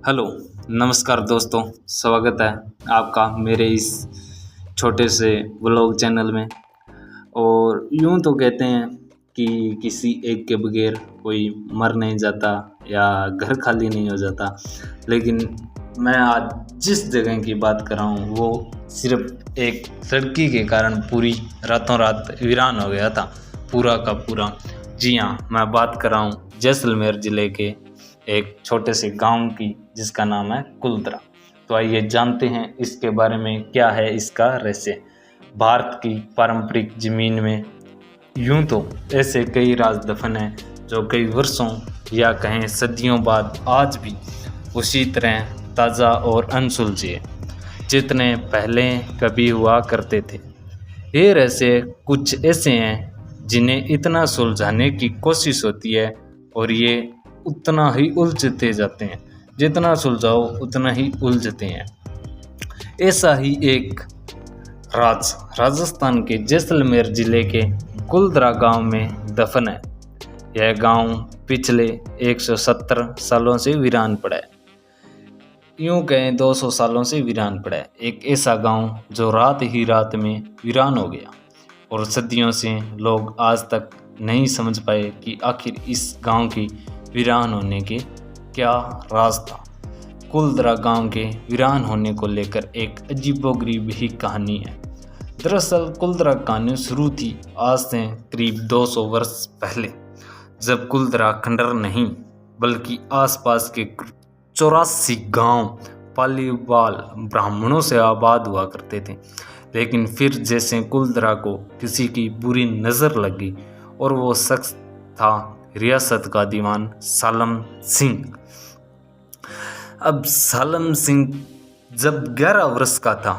Hello, नमस्कार दोस्तों। स्वागत है आपका मेरे इस छोटे से व्लॉग चैनल में। और यूँ तो कहते हैं कि किसी एक के बगैर कोई मर नहीं जाता या घर खाली नहीं हो जाता, लेकिन मैं आज जिस जगह की बात कर रहा हूँ वो सिर्फ एक लड़की के कारण पूरी रातों रात वीरान हो गया था, पूरा का पूरा। जी हाँ, मैं बात कर रहा हूँ जैसलमेर ज़िले के एक छोटे से गांव की, जिसका नाम है कुलदरा। तो आइए जानते हैं इसके बारे में, क्या है इसका रहस्य। भारत की पारंपरिक ज़मीन में यूं तो ऐसे कई राज दफन हैं जो कई वर्षों या कहें सदियों बाद आज भी उसी तरह ताज़ा और अनसुलझे जितने पहले कभी हुआ करते थे। ये रहस्य कुछ ऐसे हैं जिन्हें इतना सुलझाने की कोशिश होती है और ये उतना ही उलझते जाते हैं, जितना सुलझाओ उतना ही उलझते हैं। ऐसा ही एक राजस्थान के जैसलमेर जिले के कुलदरा गांव में दफन है। यह गांव पिछले 170 सालों से वीरान पड़ा है, यूं कहें 200 सालों से वीरान पड़ा है। एक ऐसा गांव जो रात ही रात में वीरान हो गया और सदियों से लोग आज तक नहीं समझ पाए कि आखिर इस गांव की वीरान होने के क्या राज था। कुलदरा गांव के वीरान होने को लेकर एक अजीबोगरीब ही कहानी है। दरअसल कुलदरा कहानी शुरू थी आज से करीब 200 वर्ष पहले, जब कुलदरा खंडर नहीं बल्कि आसपास के 84 गांव पालीवाल ब्राह्मणों से आबाद हुआ करते थे। लेकिन फिर जैसे कुलदरा को किसी की बुरी नज़र लगी और वो शख्स था रियासत का दीवान सालम सिंह। अब सालम सिंह जब 11 वर्ष का था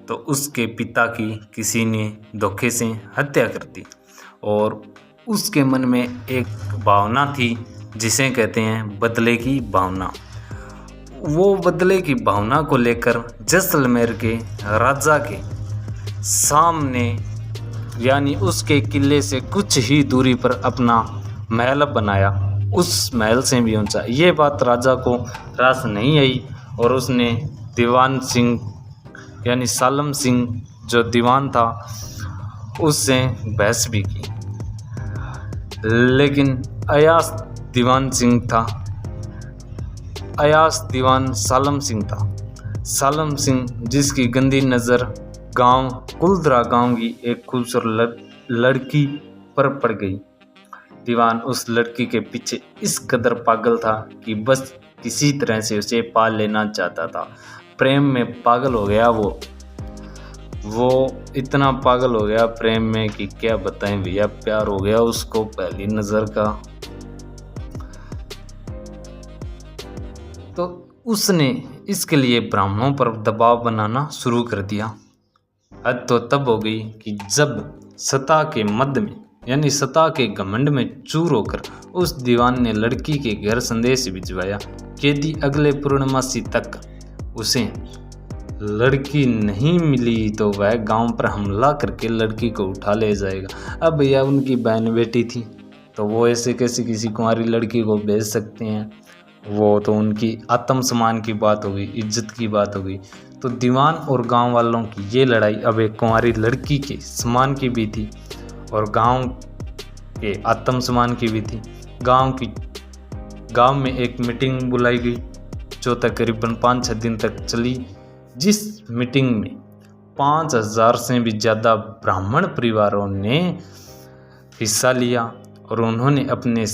तो उसके पिता की किसी ने धोखे से हत्या कर दी और उसके मन में एक भावना थी जिसे कहते हैं बदले की भावना। वो बदले की भावना को लेकर जैसलमेर के राजा के सामने यानी उसके किले से कुछ ही दूरी पर अपना महल बनाया, उस महल से भी ऊंचा। ये बात राजा को रास नहीं आई और उसने दीवान सिंह यानी सालम सिंह जो दीवान था उससे बहस भी की, लेकिन अयास दीवान सालम सिंह था। सालम सिंह जिसकी गंदी नज़र गांव कुलदरा गांव की एक खूबसूरत लड़की पर पड़ गई। दीवान उस लड़की के पीछे इस कदर पागल था कि बस किसी तरह से उसे पा लेना चाहता था। प्रेम में पागल हो गया वो इतना पागल हो गया प्रेम में कि क्या बताएं भैया। प्यार हो गया उसको पहली नज़र का। तो उसने इसके लिए ब्राह्मणों पर दबाव बनाना शुरू कर दिया। हद तो तब हो गई कि जब सत्ता के मद में यानी सत्ता के घमंड में चूर होकर उस दीवान ने लड़की के घर संदेश भिजवाया कि यदि अगले पूर्णमासी तक उसे लड़की नहीं मिली तो वह गांव पर हमला करके लड़की को उठा ले जाएगा। अब भैया उनकी बहन बेटी थी तो वो ऐसे कैसे किसी कुंवारी लड़की को भेज सकते हैं। वो तो उनकी आत्मसम्मान की बात हो गई, इज्जत की बात हो गई। तो दीवान और गांव वालों की ये लड़ाई अब एक कुंवारी लड़की के सम्मान की भी थी और गांव के आत्मसम्मान की भी थी। गांव में एक मीटिंग बुलाई गई जो तकरीबन 5-6 दिन तक चली, जिस मीटिंग में 5000 से भी ज़्यादा ब्राह्मण परिवारों ने हिस्सा लिया और उन्होंने अपने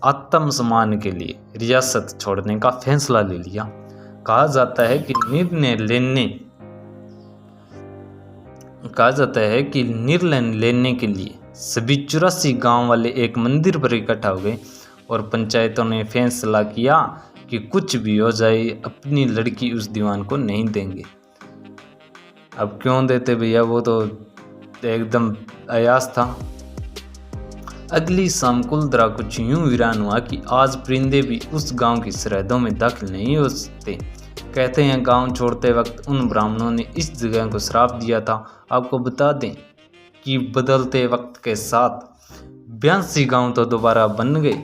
आत्मसम्मान के लिए रियासत छोड़ने का फैसला ले लिया। कहा जाता है कि निर्णय लेने के लिए सभी 84 गांव वाले एक मंदिर पर इकट्ठा हो गए और पंचायतों ने फैसला किया कि कुछ भी हो जाए अपनी लड़की उस दीवान को नहीं देंगे। अब क्यों देते भैया, वो तो एकदम अयास था। अगली शाम कुलदरा कुछ यूं वीरान हुआ कि आज परिंदे भी उस गांव की सरहदों में दाखिल नहीं हो सकते। कहते हैं गांव छोड़ते वक्त उन ब्राह्मणों ने इस जगह को श्राप दिया था। आपको बता दें कि बदलते वक्त के साथ 82 गांव तो दोबारा बन गए,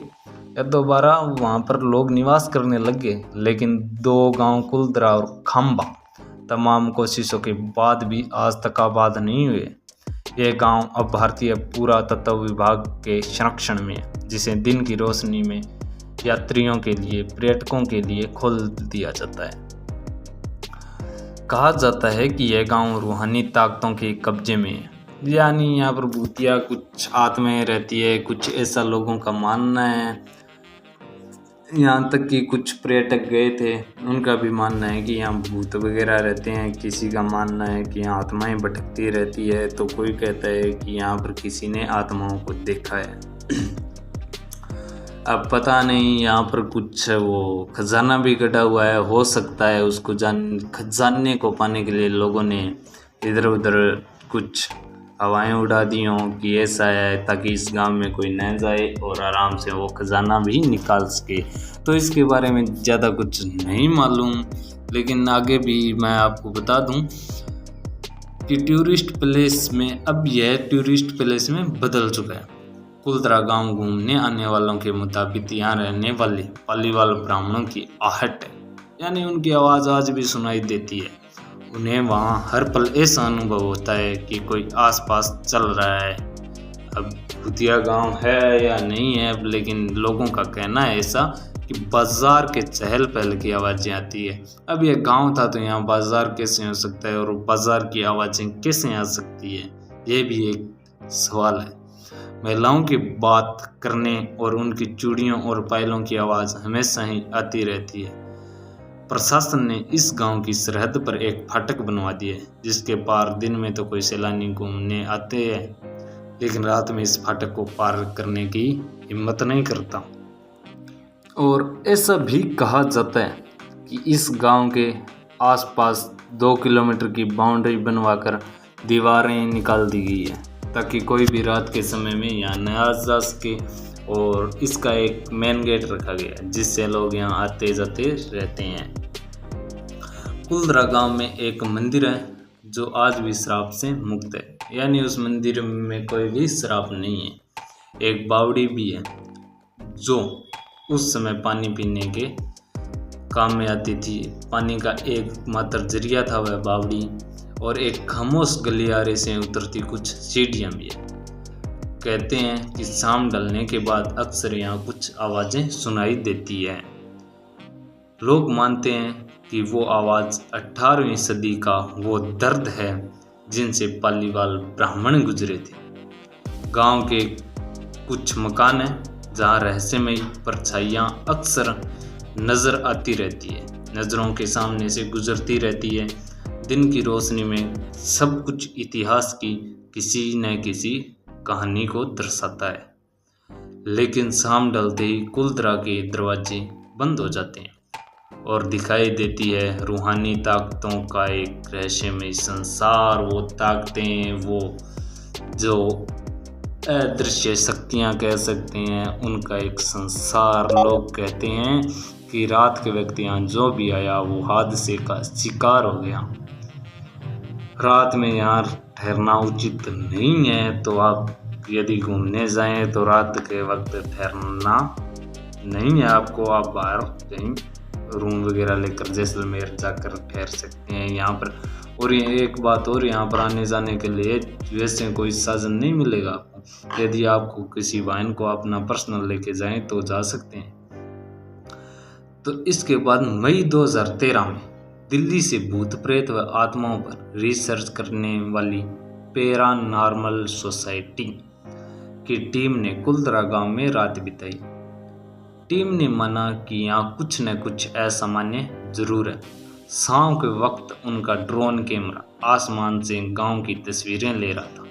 या दोबारा वहाँ पर लोग निवास करने लग गए। लेकिन दो गांव कुलधरा और खाम्बा तमाम कोशिशों के बाद भी आज तक आबाद नहीं हुए। ये गांव अब भारतीय पुरातत्व विभाग के संरक्षण में है, जिसे दिन की रोशनी में यात्रियों के लिए, पर्यटकों के लिए खोल दिया जाता है। कहा जाता है कि यह गांव रूहानी ताकतों के कब्जे में है, यानी यहाँ पर भूतिया कुछ आत्माएं रहती है, कुछ ऐसा लोगों का मानना है। यहाँ तक कि कुछ पर्यटक गए थे, उनका भी मानना है कि यहाँ भूत वगैरह रहते हैं। किसी का मानना है कि यहाँ आत्माएं भटकती रहती है, तो कोई कहता है कि यहाँ पर किसी ने आत्माओं को देखा है। अब पता नहीं, यहाँ पर कुछ वो खजाना भी कटा हुआ है, हो सकता है उसको खजाने को पाने के लिए लोगों ने इधर उधर कुछ हवाएं उड़ा दी हों कि ऐसा है, ताकि इस गांव में कोई न जाए और आराम से वो खजाना भी निकाल सके। तो इसके बारे में ज़्यादा कुछ नहीं मालूम, लेकिन आगे भी मैं आपको बता दूं कि टूरिस्ट प्लेस में अब यह टूरिस्ट प्लेस में बदल चुका है। कुलधरा गांव घूमने आने वालों के मुताबिक यहाँ रहने वाले पालीवाल ब्राह्मणों की आहट है, यानी उनकी आवाज़ आज भी सुनाई देती है। उन्हें वहाँ हर पल ऐसा अनुभव होता है कि कोई आसपास चल रहा है। अब भूतिया गांव है या नहीं है, लेकिन लोगों का कहना है ऐसा कि बाजार के चहल पहल की आवाज़ें आती है। अब यह गांव था तो यहाँ बाजार कैसे हो सकता है, और बाजार की आवाज़ें कैसे आ सकती है, ये भी एक सवाल है। महिलाओं की बात करने और उनकी चूड़ियों और पायलों की आवाज़ हमेशा ही आती रहती है। प्रशासन ने इस गांव की सरहद पर एक फाटक बनवा दिया है, जिसके पार दिन में तो कोई सैलानी घूमने आते हैं, लेकिन रात में इस फाटक को पार करने की हिम्मत नहीं करता। और ऐसा भी कहा जाता है कि इस गांव के आसपास 2 किलोमीटर की बाउंड्री बनवाकर दीवारें निकाल दी गई है, ताकि कोई भी रात के समय में यहाँ न आ जा सके। और इसका एक मेन गेट रखा गया है, जिससे लोग यहाँ आते जाते रहते हैं। कुलधरा गांव में एक मंदिर है जो आज भी श्राप से मुक्त है, यानी उस मंदिर में कोई भी श्राप नहीं है। एक बावड़ी भी है जो उस समय पानी पीने के काम में आती थी। पानी का एकमात्र जरिया था वह बावड़ी, और एक खामोश गलियारे से उतरती कुछ सीढ़ियाँ भी है। कहते हैं कि शाम ढलने के बाद अक्सर यहाँ कुछ आवाज़ें सुनाई देती है। लोग मानते हैं कि वो आवाज़ 18वीं सदी का वो दर्द है जिनसे पालीवाल ब्राह्मण गुजरे थे। गांव के कुछ मकान हैं जहाँ रहस्यमयी परछाइयाँ अक्सर नज़र आती रहती है, नज़रों के सामने से गुजरती रहती है। दिन की रोशनी में सब कुछ इतिहास की किसी न किसी कहानी को दर्शाता है। लेकिन शाम ढलते ही कुलधरा के दरवाजे बंद हो जाते हैं और दिखाई देती है रूहानी ताकतों का एक रहस्यमय संसार। वो ताकतें, वो जो अदृश्य शक्तियाँ कह सकते हैं, उनका एक संसार। लोग कहते हैं कि रात के वक्त यहाँ जो भी आया वो हादसे का शिकार हो गया। रात में यहाँ ठहरना उचित नहीं है, तो आप यदि घूमने जाएं तो रात के वक्त ठहरना नहीं है आपको। आप बाहर कहीं रूम वगैरह लेकर जैसलमेर जाकर ठहर सकते हैं यहाँ पर। और ये एक बात और, यहाँ पर आने जाने के लिए वैसे कोई साधन नहीं मिलेगा आपको। यदि आपको किसी वाहन को अपना पर्सनल लेके जाएं तो जा सकते हैं। तो इसके बाद मई 2013 में दिल्ली से भूत प्रेत व आत्माओं पर रिसर्च करने वाली पैरानॉर्मल सोसाइटी की टीम ने कुलधरा गांव में रात बिताई। टीम ने माना कि यहाँ कुछ न कुछ असामान्य जरूर है। शाम के वक्त उनका ड्रोन कैमरा आसमान से गांव की तस्वीरें ले रहा था,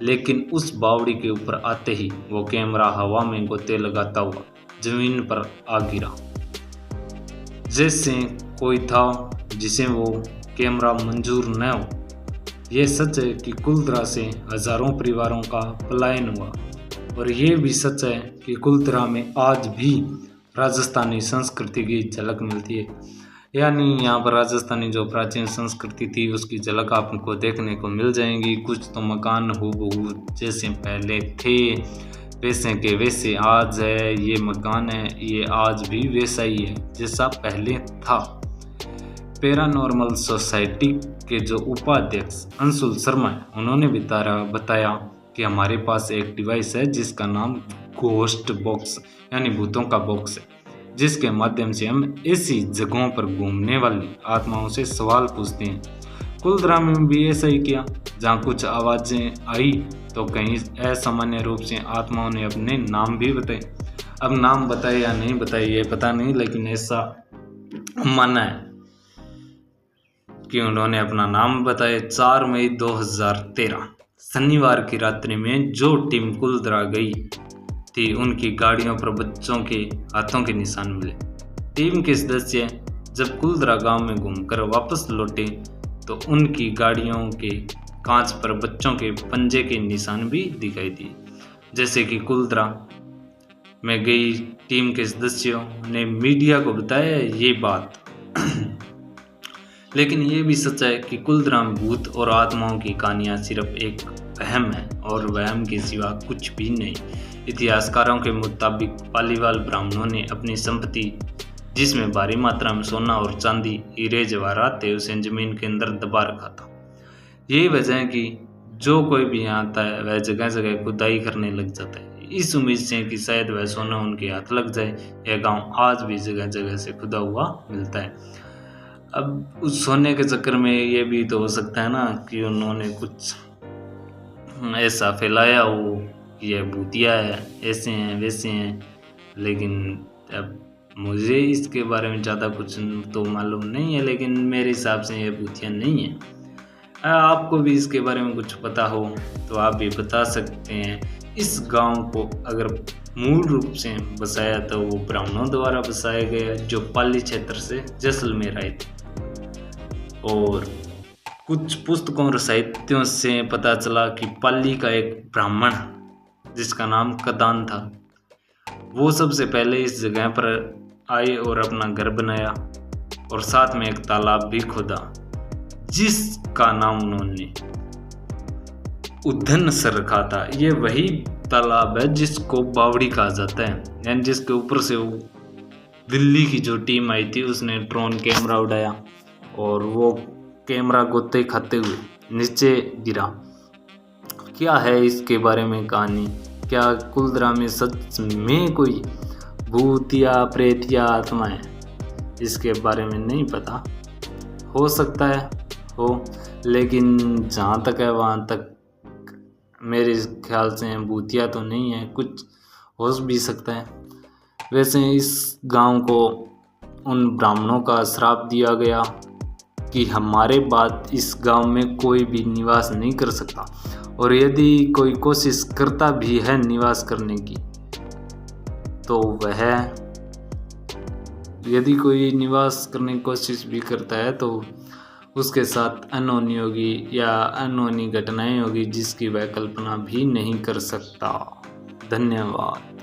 लेकिन उस बावड़ी के ऊपर आते ही वो कैमरा हवा में गोते लगाता हुआ जमीन पर आ गिरा, जैसे कोई था जिसे वो कैमरा मंजूर न हो। यह सच है कि कुलधरा से हजारों परिवारों का पलायन हुआ, और ये भी सच है कि कुलधरा में आज भी राजस्थानी संस्कृति की झलक मिलती है। यानी यहाँ पर राजस्थानी जो प्राचीन संस्कृति थी उसकी झलक आपको देखने को मिल जाएगी। कुछ तो मकान हूबहू जैसे पहले थे, वैसे के वैसे आज है, ये मकान है, ये आज भी वैसा ही है जैसा पहले था। पैरानॉर्मल सोसाइटी के जो उपाध्यक्ष अंशुल शर्मा है, उन्होंने बताया कि हमारे पास एक डिवाइस है जिसका नाम घोस्ट बॉक्स यानी भूतों का बॉक्स है, जिसके माध्यम से हम ऐसी जगहों पर घूमने वाली आत्माओं से सवाल पूछते हैं। कुलधरा में भी ऐसा ही किया, जहाँ कुछ आवाज़ें आई तो कहीं असामान्य रूप से आत्माओं ने अपने नाम भी बताए। अब नाम बताए या नहीं बताए ये पता नहीं, लेकिन ऐसा माना है कि उन्होंने अपना नाम बताया। 4 मई 2013 शनिवार की रात्रि में जो टीम कुलधरा गई थी, उनकी गाड़ियों पर बच्चों के हाथों के निशान मिले। टीम के सदस्य जब कुलधरा गांव में घूमकर वापस लौटे तो उनकी गाड़ियों के कांच पर बच्चों के पंजे के निशान भी दिखाई दिए। जैसे कि कुलधरा में गई टीम के सदस्यों ने मीडिया को बताया ये बात। लेकिन ये भी सच है कि कुलधरा में भूत और आत्माओं की कहानियाँ सिर्फ एक वहम है और वहम के सिवा कुछ भी नहीं। इतिहासकारों के मुताबिक पालीवाल ब्राह्मणों ने अपनी संपत्ति, जिसमें भारी मात्रा में सोना और चांदी, हीरे जवाहरात थे, उसे जमीन के अंदर दबा रखा था। यही वजह है कि जो कोई भी यहाँ आता है वह जगह जगह खुदाई करने लग जाता है, इस उम्मीद से कि शायद वह सोना उनके हाथ लग जाए। यह गांव आज भी जगह जगह से खुदा हुआ मिलता है। अब उस सोने के चक्कर में ये भी तो हो सकता है ना कि उन्होंने कुछ ऐसा फैलाया हो कि यह भूतिया है, ऐसे हैं वैसे हैं। लेकिन अब मुझे इसके बारे में ज़्यादा कुछ तो मालूम नहीं है, लेकिन मेरे हिसाब से ये भूतिया नहीं है। आपको भी इसके बारे में कुछ पता हो तो आप भी बता सकते हैं। इस गांव को अगर मूल रूप से बसाया तो वो ब्राह्मणों द्वारा बसाया गया, जो पाली क्षेत्र से जैसलमेर आए थे। और कुछ पुस्तकों और साहित्यों से पता चला कि पाली का एक ब्राह्मण जिसका नाम कदान था, वो सबसे पहले इस जगह पर आए और अपना घर बनाया और साथ में एक तालाब भी खोदा, जिसका नाम उन्होंने उद्धन सर रखा था। ये वही तालाब है जिसको बावड़ी कहा जाता है, यानी जिसके ऊपर से वो दिल्ली की जो टीम आई थी उसने ड्रोन कैमरा उड़ाया और वो कैमरा गोते खाते हुए नीचे गिरा। क्या है इसके बारे में कहानी? क्या कुलधरा में सच में कोई भूत या प्रेत या आत्मा है? इसके बारे में नहीं पता, हो सकता है हो, लेकिन जहाँ तक है वहाँ तक मेरे ख्याल से भूतिया तो नहीं है, कुछ हो भी सकता है। वैसे इस गांव को उन ब्राह्मणों का श्राप दिया गया कि हमारे बाद इस गांव में कोई भी निवास नहीं कर सकता, और यदि कोई कोशिश करता भी है निवास करने की तो वह, यदि कोई निवास करने की कोशिश भी करता है तो उसके साथ अनहोनी होगी या अनहोनी घटनाएं होगी जिसकी वह कल्पना भी नहीं कर सकता। धन्यवाद।